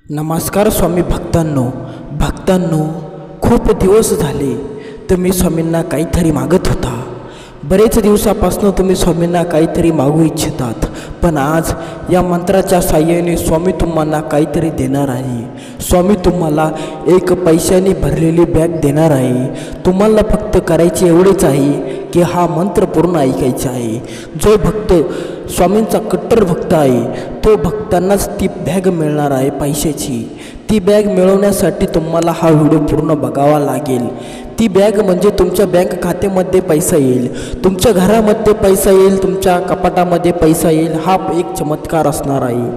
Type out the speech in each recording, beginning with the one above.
नमस्कार स्वामी भक्तांनो खूप दिवस झाले तुम्ही स्वामींना काहीतरी मागत होता। बरेच दिवसापासून तुम्ही स्वामींना काहीतरी मागू इच्छितात, पण आज या मंत्राच्या साहाय्याने स्वामी तुम्हाला काहीतरी देणार आहे। स्वामी तुम्हाला एक पैशाने भरलेली बॅग देणार आहे। तुम्हाला फक्त करायचे एवढेच आहे की हा मंत्र पूर्ण ऐकायचा आहे। जो भक्त स्वामींचा कट्टर भक्त आहे तो भक्तांनाच ती बॅग मिळणार आहे पैशाची। ती बॅग मिळवण्यासाठी तुम्हाला हा व्हिडिओ पूर्ण बघावा लागेल। ती बॅग म्हणजे तुमच्या बँक खात्यामध्ये पैसा येईल, तुमच्या घरामध्ये पैसा येईल, तुमच्या कपाटामध्ये पैसा येईल। हा एक चमत्कार असणार आहे।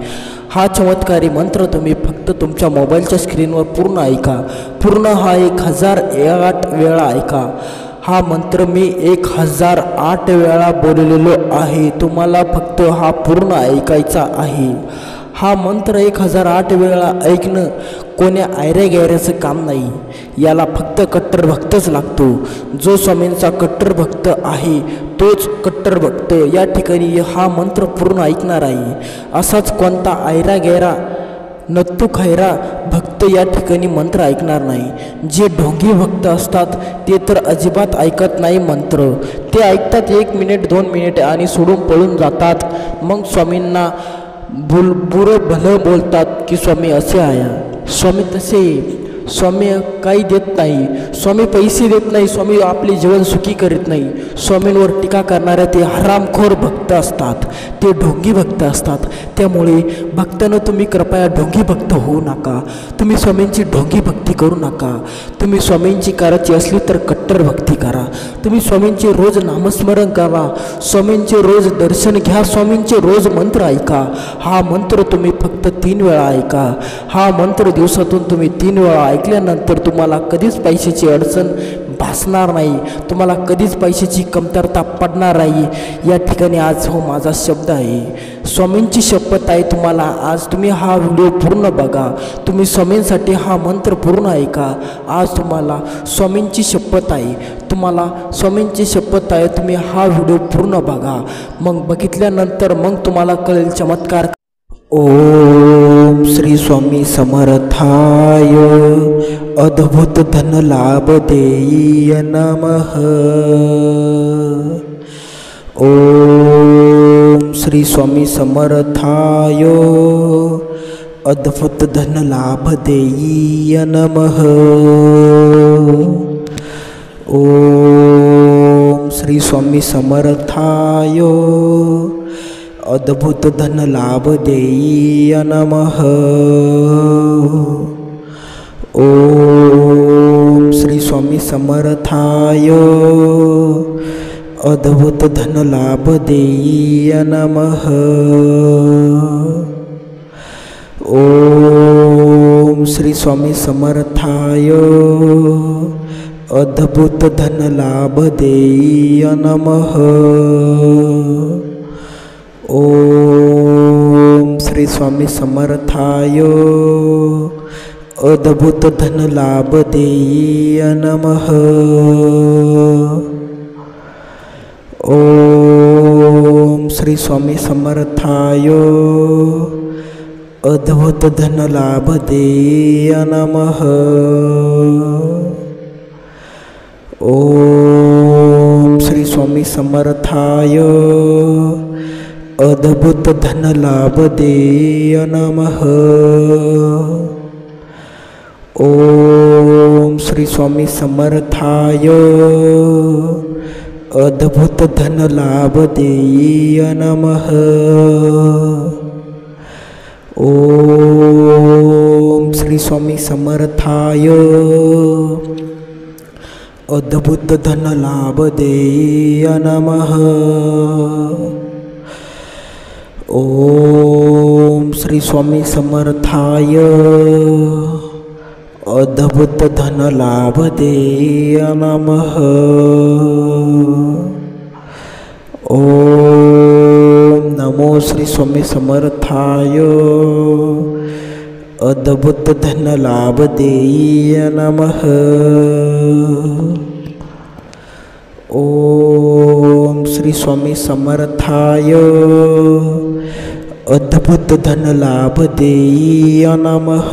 हा चमत्कारी मंत्र तुम्ही फक्त तुमच्या मोबाईलच्या स्क्रीनवर पूर्ण ऐका। पूर्ण हा 1008 वेळा ऐका। हा मंत्र मी 1008 वेळा बोललेलो आहे। तुम्हाला फक्त हा पूर्ण ऐकायचा आहे। हा मंत्र 1008 वेळा ऐकणं कोण्या आयऱ्या गैऱ्याचं काम नाही। याला फक्त कट्टर भक्तच लागतो। जो स्वामींचा कट्टर भक्त आहे तोच कट्टर भक्त या ठिकाणी हा मंत्र पूर्ण ऐकणार आहे। असाच कोणता आयरा गैरा नत्तू खैरा भक्त या ठिकाणी मंत्र ऐकणार नाही। जे ढोंगी भक्त असतात ते तर अजिबात ऐकत नाही मंत्र। ते ऐकतात 1 मिनिट 2 मिनिट आणि सोडून पळून जातात। मग स्वामींना बुरं भलं बोलतात की स्वामी असे आहे, स्वामी तसे, स्वामी काही देत नाही, स्वामी पैसे देत नाही, स्वामी आपले जीवन सुखी करीत नाही। स्वामींवर टीका करणारे ते हरामखोर भक्त असतात, ते ढोंगी भक्त असतात। त्यामुळे भक्तांनो तुम्ही कृपया ढोंगी भक्त होऊ नका। तुम्ही स्वामींची ढोंगी भक्ती करू नका। तुम्ही स्वामींची करायची असली तर कट्टर भक्ती करा। तुम्ही स्वामींचे रोज नामस्मरण करा, स्वामींचे रोज दर्शन घ्या, स्वामींचे रोज मंत्र ऐका। हा मंत्र तुम्ही फक्त 3 वेळा ऐका। हा मंत्र दिवसातून तुम्ही 3 वेळा ऐकल्यानंतर तुम्हाला कधीच पैशाची अडचण भासणार नाही, तुम्हाला कधीच पैशाची कमतरता पडणार नाही। या ठिकाणी आज माझा शब्द आहे, स्वामींची शपथ आहे तुम्हाला। आज तुम्ही हा व्हिडिओ पूर्ण बघा, तुम्ही स्वामींसाठी हा मंत्र पूर्ण ऐका। आज तुम्हाला स्वामींची शपथ आहे, तुम्हाला स्वामींची शपथ आहे। तुम्ही हा व्हिडिओ पूर्ण बघा, मग बघितल्यानंतर मग तुम्हाला कळेल चमत्कार। ओम श्री स्वामी समर्थाय अद्भुत धन लाभ देय नमः। ओम श्री स्वामी समर्थाय अद्भुत धन लाभ देय नमः। ओम श्री स्वामी समर्थाय अद्भुत धन लाभ देय नमः। ओम श्री स्वामी समर्थाय अद्भुत धन लाभ देय नमः। ओम श्री स्वामी समर्थाय अद्भुत धन लाभ देय नमः। ओम श्री स्वामी समर्थाय अद्भुत धन लाभ देय नमः। ओम श्री स्वामी समर्थाय अद्भुत धन लाभ देय नमः। ओम श्री स्वामी समर्थाय अद्भुत धन लाभ देय नमः। ओम श्री स्वामी समर्थाय अद्भुत धन लाभ देय नमः। ओम श्री स्वामी समर्थाय अद्भुत धन लाभ देय नमः। ओम श्री स्वामी समर्थाय अद्भुत धन लाभ देय नमः। ओम नमो श्री स्वामी समर्थाय अद्भुत धन लाभ देय नमः। ओम श्री स्वामी समर्थाय अद्भुत धन लाभ देय नमः।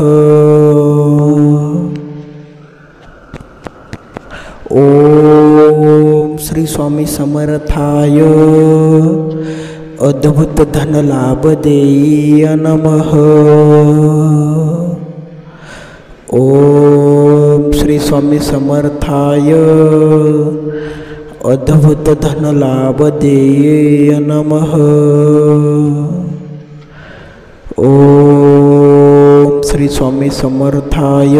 ओम श्री स्वामी समर्थाय अद्भुत धन लाभ देय नमः। ओम श्री स्वामी समर्थाय अद्भुत धन लाभ देय नमः। ओम श्री स्वामी समर्थाय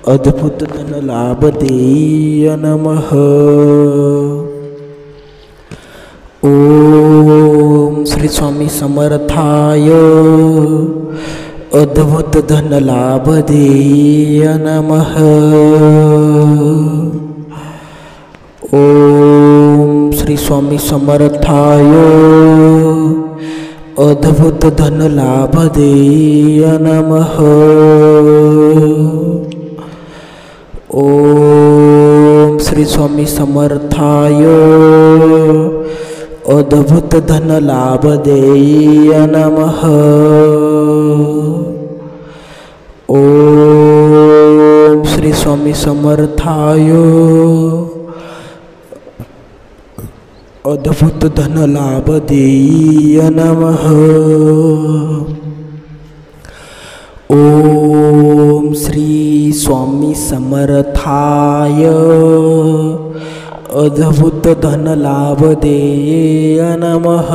अद्भुत धन लाभ देय नमः। ओम श्री स्वामी समर्थाय अद्भुत धन लाभ देय नमः। ओम श्री स्वामी समर्थाय अद्भुत धन लाभ देय नमः। ओम श्री स्वामी समर्थाय अद्भुत धन लाभ देय नमः। ओम श्री स्वामी समर्थाय अद्भुत धन लाभ देय नमः। ओम श्री स्वामी समर्थाय अद्भुत धन लाभ देय नमः।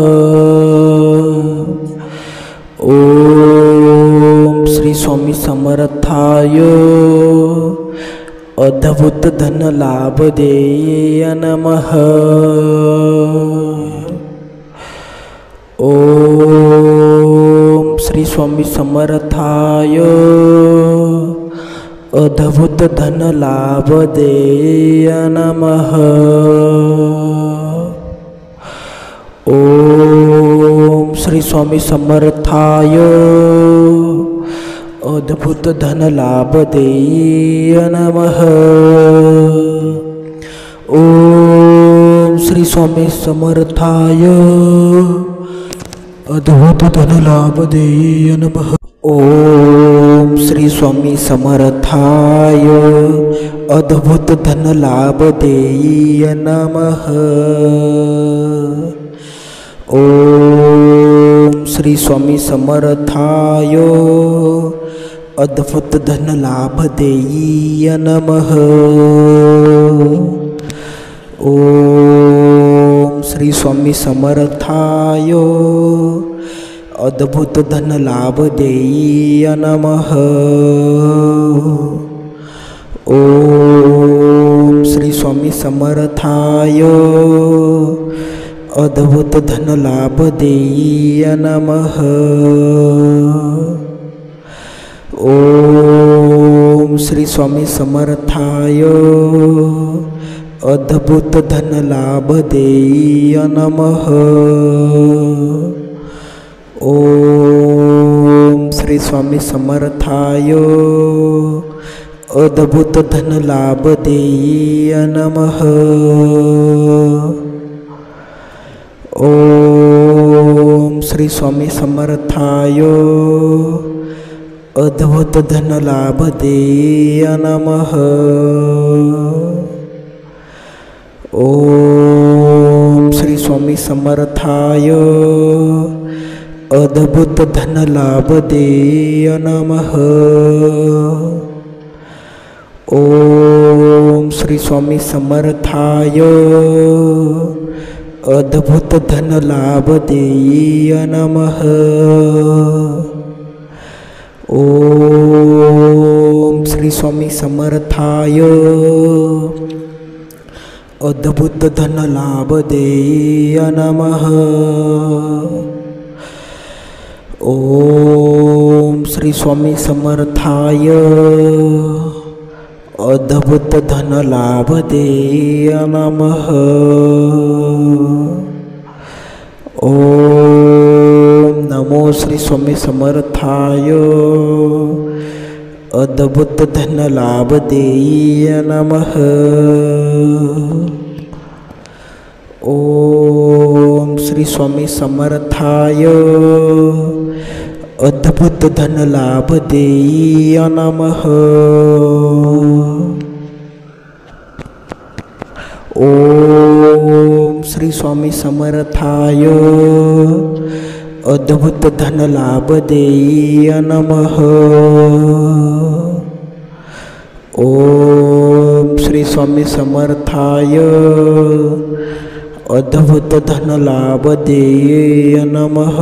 ओम श्री स्वामी समर्थाय अद्भुत धन लाभ देय नमः। ओम श्री स्वामी समर्थाय अद्भुत धन लाभ देय नमः। ओम श्री स्वामी समर्थाय अद्भुत धन लाभ देय नमः। ओम श्री स्वामी समर्थाय अद्भुत धन लाभ देय नमः। ओम श्री स्वामी समर्थाय अद्भुत धन लाभ देय नमः। ओम श्री स्वामी समर्थाय अद्भुत धन लाभ देय नमः। ओम श्री स्वामी समर्थाय अद्भुत धन लाभ देय नमः। ओम श्री स्वामी समर्थाय अद्भुत धन लाभ देय नमः। ओम श्री स्वामी समर्थाय अद्भुत धन लाभ देय नमः। ओम श्री स्वामी समर्थाय अद्भुत धन लाभ देय नमः। ओम श्री स्वामी समर्थाय अद्भुत धन लाभ देय नमः। ओम श्री स्वामी समर्थाय अद्भुत धन लाभ देय नमः। ओम श्री स्वामी समर्थाय अद्भुत धन लाभ देय नमः। ओम श्री स्वामी समर्थाय अद्भुत धन लाभ देय नमः। ओम श्री स्वामी समर्थाय अद्भुत धन लाभ देय नमः। ओम नमो श्री स्वामी समर्थाय अद्भुत धन लाभ देय नमः। ओम श्री स्वामी समर्थाय अद्भुत धन लाभ देय नमः। ओम श्री स्वामी समर्थाय अद्भुत धन लाभ देय नमः। ओम श्री स्वामी समर्थाय अद्भुत धन लाभ देय नमः।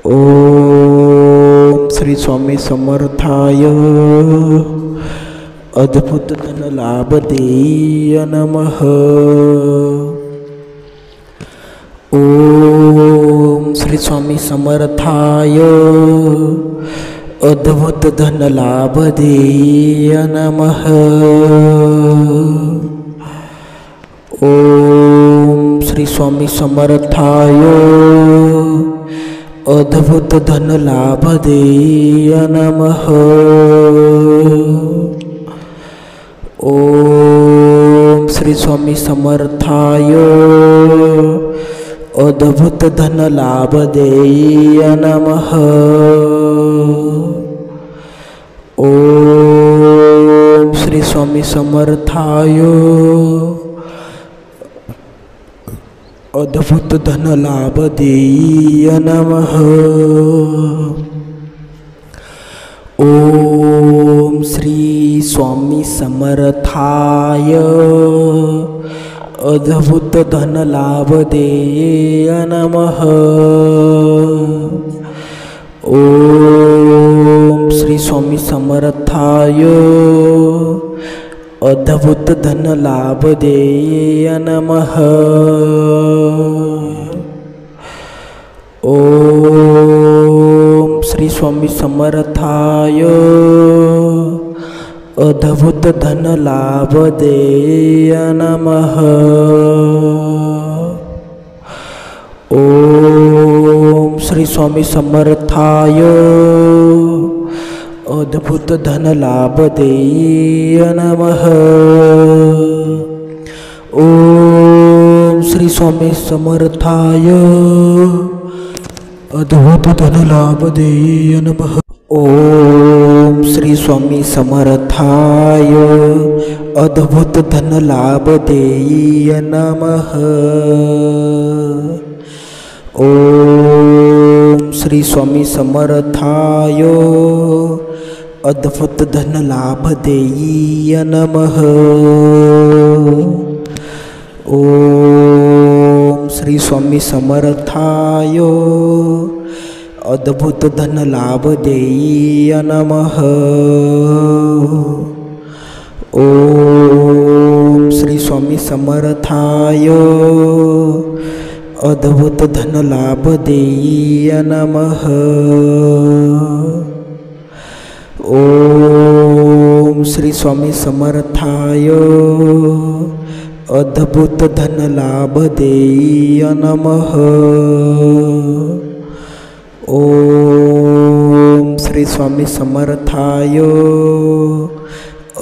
ओम श्री स्वामी समर्थाय अद्भुत धन लाभ देय नमः। ओम श्री स्वामी समर्थाय अद्भुत धन लाभ देय नमः। ओम श्री स्वामी समर्थाय अद्भुत धन लाभ देय नमः। ओम श्री स्वामी समर्थाय अद्भुत धन लाभ देय नमः। ओम श्री स्वामी समर्थाय अद्भुत धन लाभ देय नमः। ओम श्री स्वामी समर्थाय अद्भुत धन लाभ देय नमः। ओम श्री स्वामी समर्थाय अद्भुत धन लाभ देय नमः। ओम श्री स्वामी समर्थाय अद्भुत धन लाभ देय नमः। ओम श्री स्वामी समर्थाय अद्भुत धन लाभ देय नमः। ओम श्री स्वामी समर्थाय अद्भुत धन लाभ देय नमः। ओम श्री स्वामी समर्थाय अद्भुत धन लाभ देय नमः। ओम श्री स्वामी समर्थाय अद्भुत धन लाभ देय नमः। ओम श्री स्वामी समर्थाय अद्भुत धन लाभ देय नमः। ओम श्री स्वामी समर्थाय अद्भुत धन लाभ देय नमः। ओम श्री स्वामी समर्थाय अद्भुत धन लाभ देय नमः। ओम श्री स्वामी समर्थाय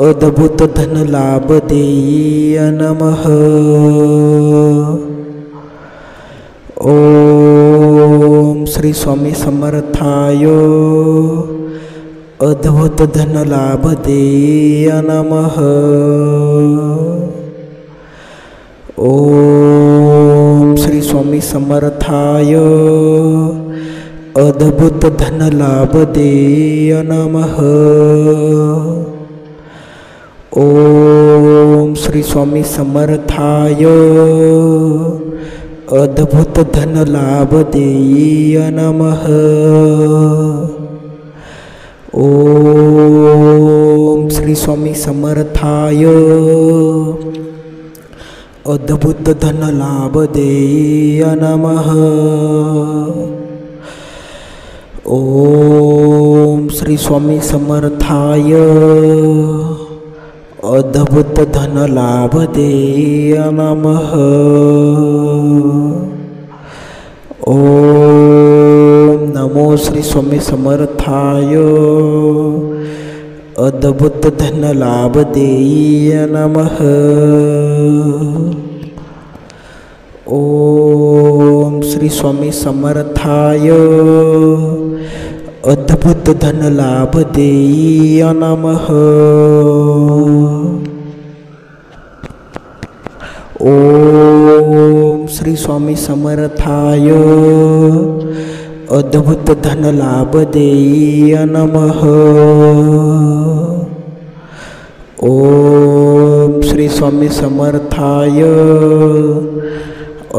अद्भुत धन लाभ देय नमः। ओम श्री स्वामी समर्थाय अद्भुत धन लाभ देय नमः। ओम श्री स्वामी समर्थाय अद्भुत धन लाभ देय नमः। ओम श्री स्वामी समर्थाय अद्भुत धन लाभ देय नमः। ओम श्री स्वामी समर्थाय अद्भुत धन लाभ देय नमः। ओम श्री स्वामी समर्थाय अद्भुत धन लाभ देय नमः। ओम नमो श्री स्वामी समर्थाय अद्भुत धन लाभ देय नमः। ओम श्री स्वामी समर्थाय अद्भुत धन लाभ देय नमः। ओम श्री स्वामी समर्थाय अद्भुत धन लाभ देय नमः। ओम श्री स्वामी समर्थाय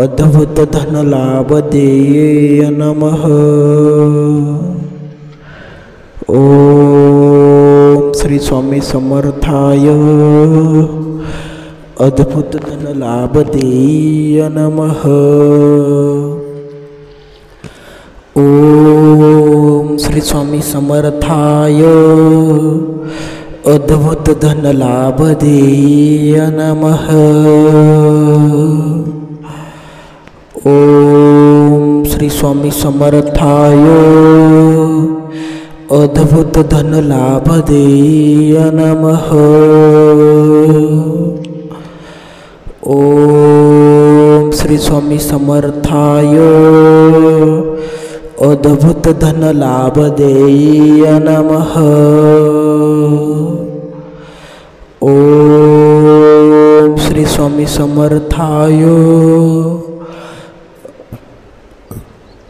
अद्भुत धन लाभ देय नमः। ओम श्री स्वामी समर्थाय अद्भुत धन लाभ देय नमः। ओम श्री स्वामी समर्थाय अद्भुत धन लाभ देय नमः। ओम श्री स्वामी समर्थाय अद्भुत धन लाभ देय नमः। ओम श्री स्वामी समर्थाय अद्भुत धन लाभ देय नमः। ओम श्री स्वामी समर्थाय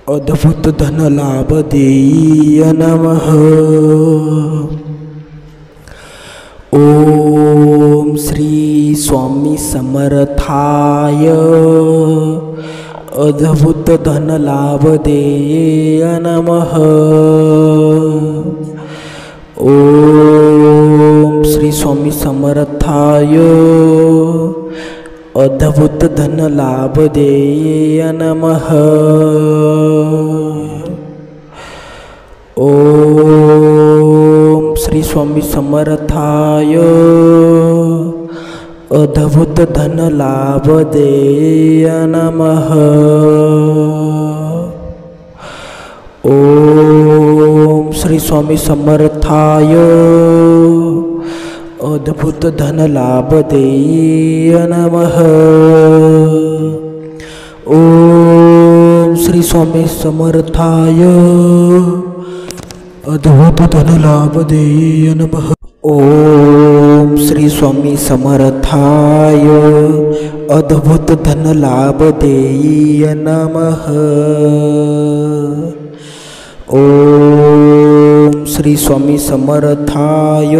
अद्भुत धन लाभ देय नमः। ओम श्री स्वामी समर्थाय अद्भुत धन लाभ देय नमः। ओम श्री स्वामी समर्थाय अद्भुत धन लाभ देय नमः। ओम श्री स्वामी समर्थाय अद्भुत धन लाभ देय नमः। ओम श्री स्वामी समर्थाय अद्भुत धन लाभ देय नमः। ओम श्री स्वामी समर्थाय अद्भुत धन लाभ देय नमः। ओम श्री स्वामी समर्थाय अद्भुत धन लाभ देय नमः। ओम श्री स्वामी समर्थाय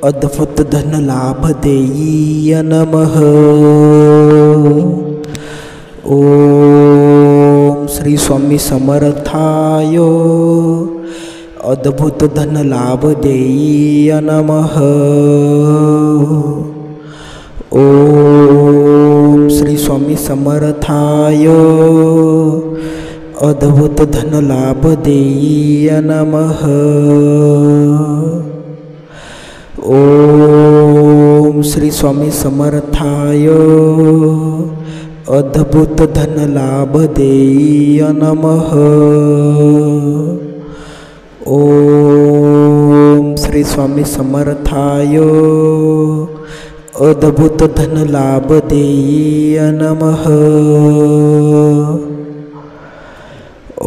अद्भुत धन लाभ देय नमः। ओम श्री स्वामी समर्थाय अद्भुत धन लाभ देय नमः। ओम श्री स्वामी समर्थाय अद्भुत धन लाभ देय नमः। ओम श्री स्वामी समर्थाय अद्भुत धन लाभ देय नमः। ओम श्री स्वामी समर्थाय अद्भुत धन लाभ देय नमः।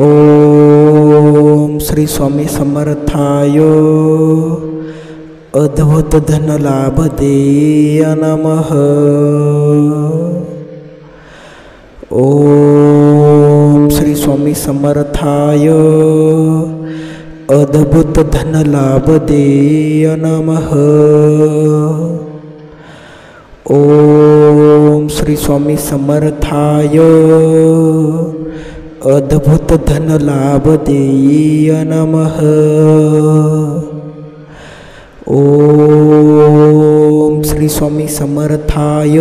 ओम श्री स्वामी समर्थाय अद्भुत धन लाभ देय नमः। ओम श्री स्वामी समर्थाय अद्भुत धन लाभ देय नमः। ओम श्री स्वामी समर्थाय अद्भुत धन लाभ देय नमः। ओम श्री स्वामी समर्थाय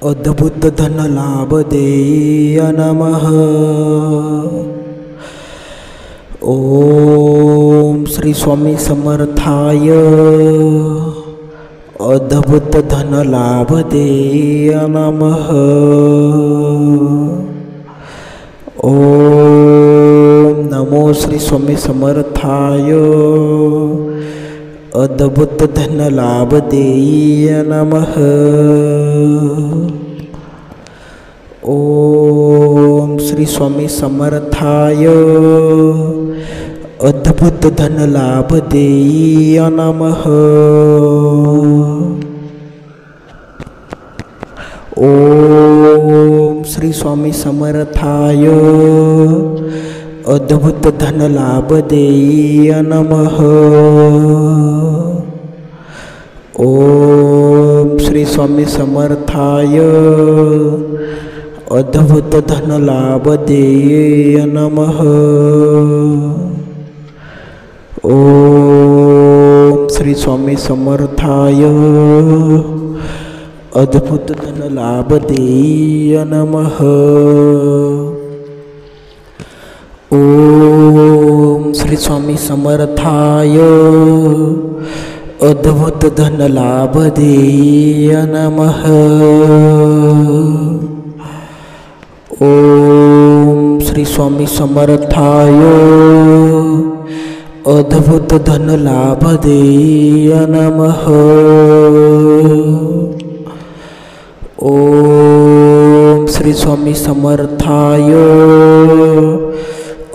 अद्भुत धन लाभ देय नमः। ओम श्री स्वामी समर्थाय अद्भुत धन लाभ देय नमः। ओम नमो नमो श्री स्वामी समर्थाय अद्भुत धन लाभ देय नमः। ओम श्री स्वामी समर्थाय अद्भुत धन लाभ देय नमः। ओम श्री स्वामी समर्थाय अद्भुत धन लाभ देय नमः। ओम श्री स्वामी समर्थाय अद्भुत धन लाभ देय नमः। ओम श्री स्वामी समर्थाय अद्भुत धन लाभ देय नमः। ओम श्री स्वामी समर्थाय अद्भुत धन लाभ देय नमः। ओम श्री स्वामी समर्थाय अद्भुत धन लाभ देय नमः। ओम श्री स्वामी समर्थाय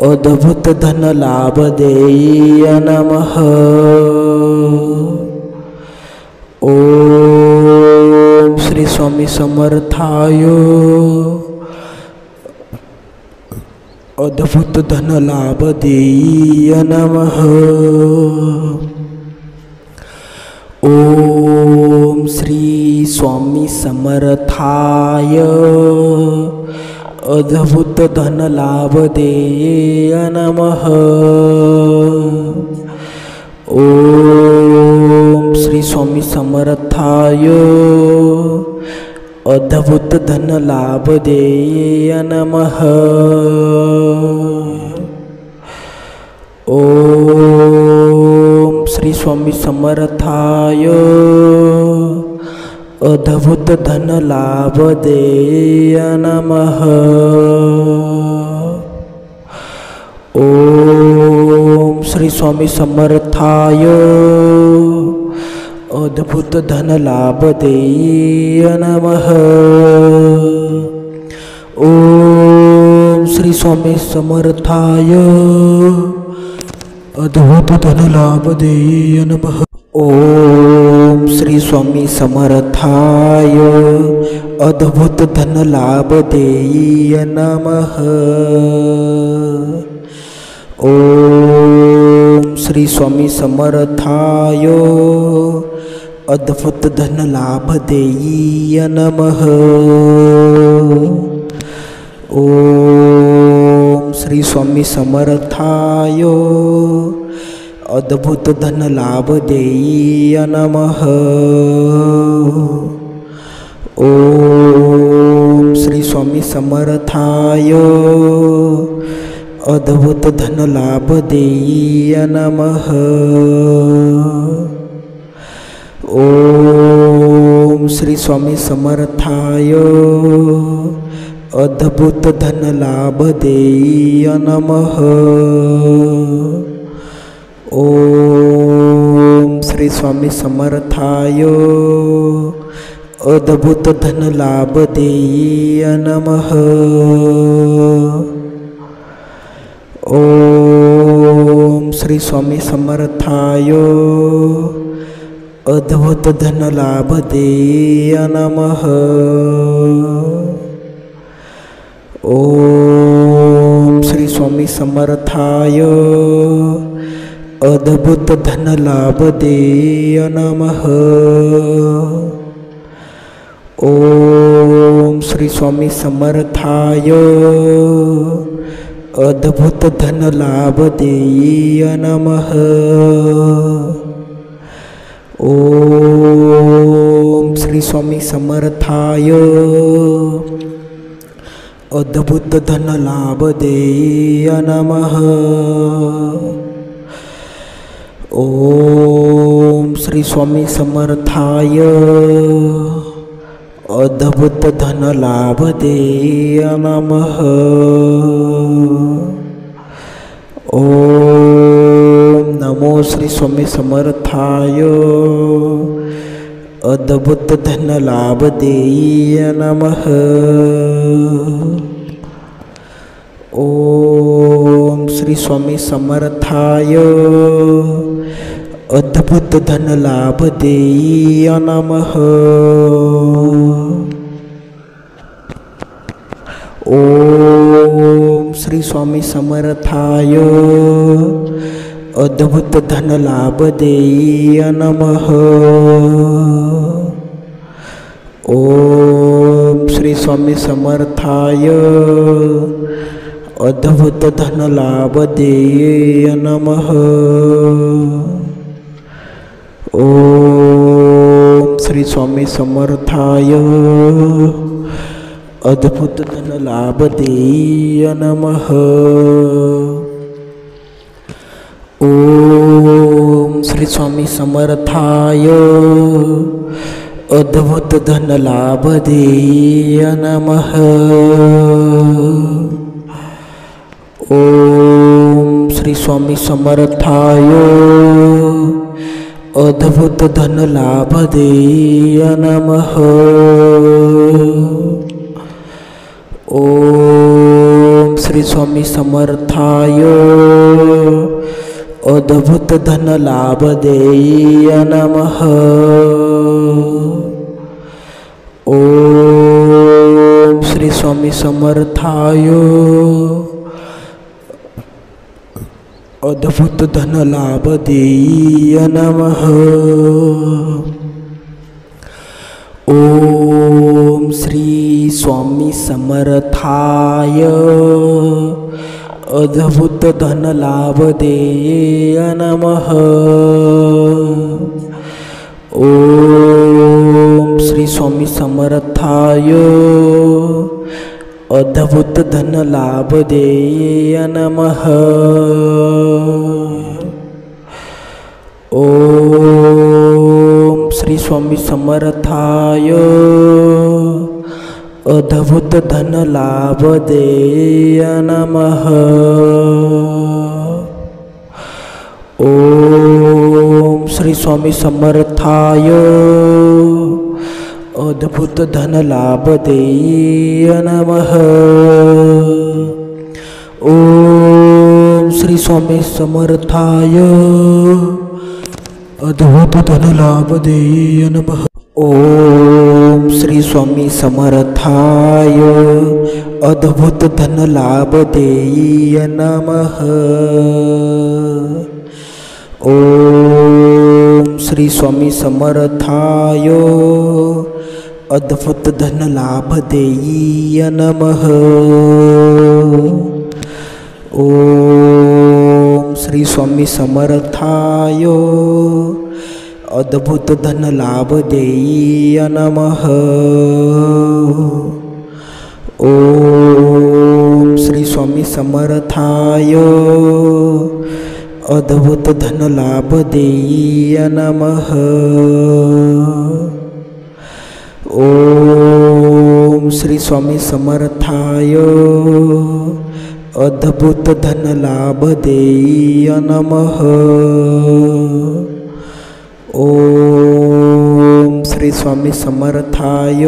अद्भुत धन लाभ देय नमः। ओम श्री स्वामी समर्थाय अद्भुत धन लाभ देय नमः। ओम श्री स्वामी समर्थाय अद्भुत धन लाभ देय नमः। ओम श्री स्वामी समर्थाय अद्भुत धन लाभ देय नमः। ओम श्री स्वामी समर्थाय अद्भुत धन लाभ देय नमः। ओम श्री स्वामी समर्थाय अद्भुत धन लाभ देय नमः। ओम श्री स्वामी समर्थाय अद्भुत धन लाभ देय नमः। ओम श्री स्वामी समर्थाय अद्भुत धन लाभ देय नमः। ओम श्री स्वामी समर्थाय अद्भुत धन लाभ देय नमः। ओम श्री स्वामी समर्थाय अद्भुत धन लाभ देय नमः। ओम श्री स्वामी समर्थाय अद्भुत धन लाभ देय नमः। ओम श्री स्वामी समर्थाय अद्भुत धन लाभ देय नमः। ओम श्री स्वामी समर्थाय अद्भुत धन लाभ देय नमः। ओम श्री स्वामी समर्थाय अद्भुत धन लाभ देय नमः। ओम श्री स्वामी समर्थाय अद्भुत धन लाभ देय नमः। ओम श्री स्वामी समर्थाय अद्भुत धन लाभ देय नमः। ओम श्री स्वामी समर्थाय अद्भुत धन लाभ देय नमः। ओम श्री स्वामी समर्थाय अद्भुत धन लाभ देय नमः। ओम नमो श्री स्वामी समर्थाय अद्भुत धन लाभ देय नमः। ओम श्री स्वामी समर्थाय अद्भुत धन लाभ देय नमः। ओम श्री स्वामी समर्थाय अद्भुत धन लाभ देय नमः। ओम श्री स्वामी समर्थाय अद्भुत धन लाभ देय नमः। ओम श्री स्वामी समर्थाय अद्भुत धन लाभ देय नमः। ओम श्री स्वामी समर्थाय अद्भुत धन लाभ देय नमः। ओम श्री स्वामी समर्थाय अद्भुत धन लाभ देय नमः। ओम श्री स्वामी समर्थाय अद्भुत धन लाभ देय नमः। ओम श्री स्वामी समर्थाय अद्भुत धन लाभ देय नमः। ओम श्री स्वामी समर्थाय अद्भुत धन लाभ देय नमः। ओम श्री स्वामी समर्थाय अद्भुत धन लाभ देय नमः। ओम श्री स्वामी समर्थाय अद्भुत धन लाभ देय नमः। ओम श्री स्वामी समर्थाय अद्भुत धन लाभ देय नमः। ओम श्री स्वामी समर्थाय अद्भुत धन लाभ देय नमः। ओम श्री स्वामी समर्थाय अद्भुत धन लाभ देय नमः। ओम श्री स्वामी समर्थाय अद्भुत धन लाभ देय नमः। ओम श्री स्वामी समर्थाय अद्भुत धन लाभ देय नमः। ओम श्री स्वामी समर्थाय अद्भुत धन लाभ देय नमः। ओम श्री स्वामी समर्थाय अद्भुत धन लाभ देय नमः। ओम श्री स्वामी समर्थाय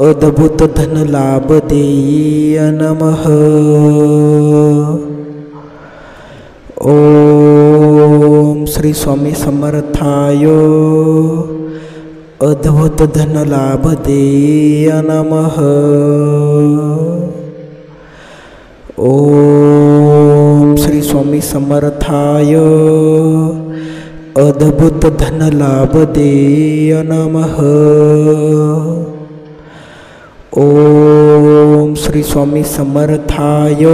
अद्भुत धन लाभ देय नमः। ओम श्री स्वामी समर्थाय अद्भुत धन लाभ देय नमः। ओम श्री स्वामी समर्थाय अद्भुत धन लाभ देय नमः। ओम श्री स्वामी समर्थाय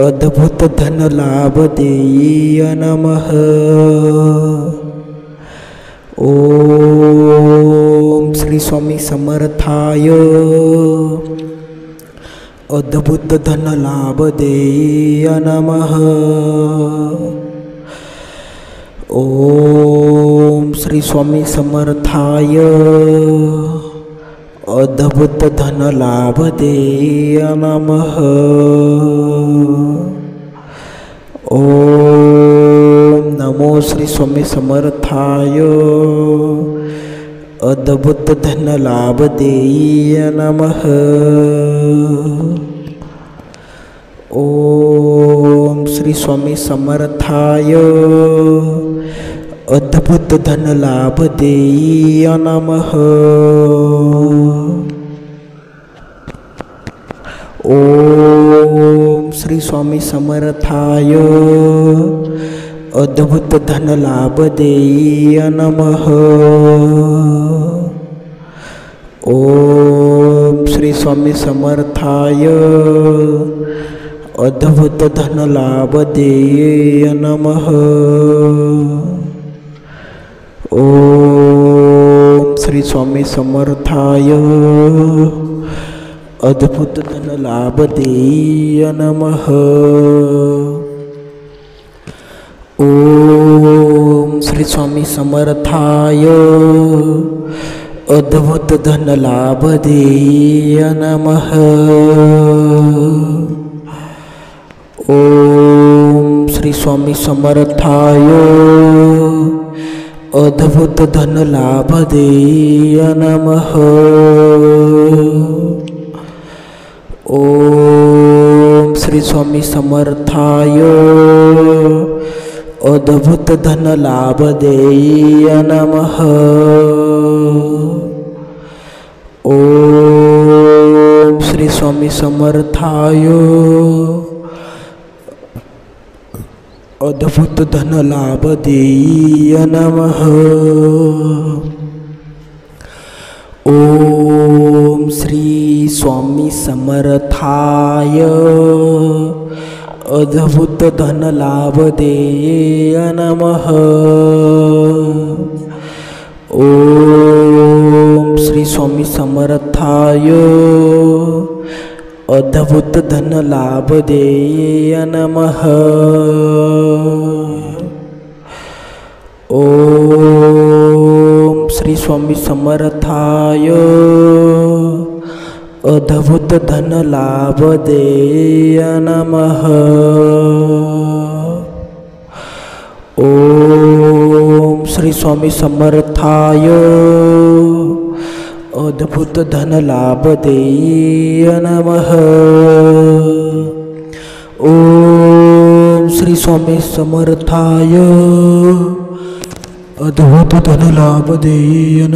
अद्भुत धन लाभ देय नमः। ओम श्री स्वामी समर्थाय अद्भुत धन लाभ देय नमः। ओम श्री स्वामी समर्थाय अद्भुत धन लाभ देय नमः। ओम नमो श्री स्वामी समर्थाय। अद्भुत धन लाभ देय नमः। ओम श्री स्वामी समर्थाय। अद्भुत धन लाभ देय नमः। ओम श्री स्वामी समर्थाय। अद्भुत धन लाभ देय नमः। ओम श्री स्वामी समर्थाय। अद्भुत धन लाभ देय नमः। ओम श्री स्वामी समर्थाय। अद्भुत धन लाभ देय नमः। ओम श्री स्वामी समर्थाय। अद्भुत धन लाभ देय नमः। ओम श्री स्वामी समर्थाय। अद्भुत धन लाभ देय नमः। ओम श्री स्वामी समर्थाय। अद्भुत धन लाभ देय नमः। ओम श्री स्वामी समर्थाय। अद्भुत धन लाभ देय नमः। ओम श्री स्वामी समर्थाय। अद्भुत धन लाभ देय नमः। ओम श्री स्वामी समर्थाय। अद्भुत धन लाभ देय नमः। ओम श्री स्वामी समर्थाय। अद्भुत धन लाभ देय नमः। ओम श्री स्वामी समर्थाय। अद्भुत धन लाभ देय नमः। ओम श्री स्वामी समर्थाय। अद्भुत धन लाभ देय नमः।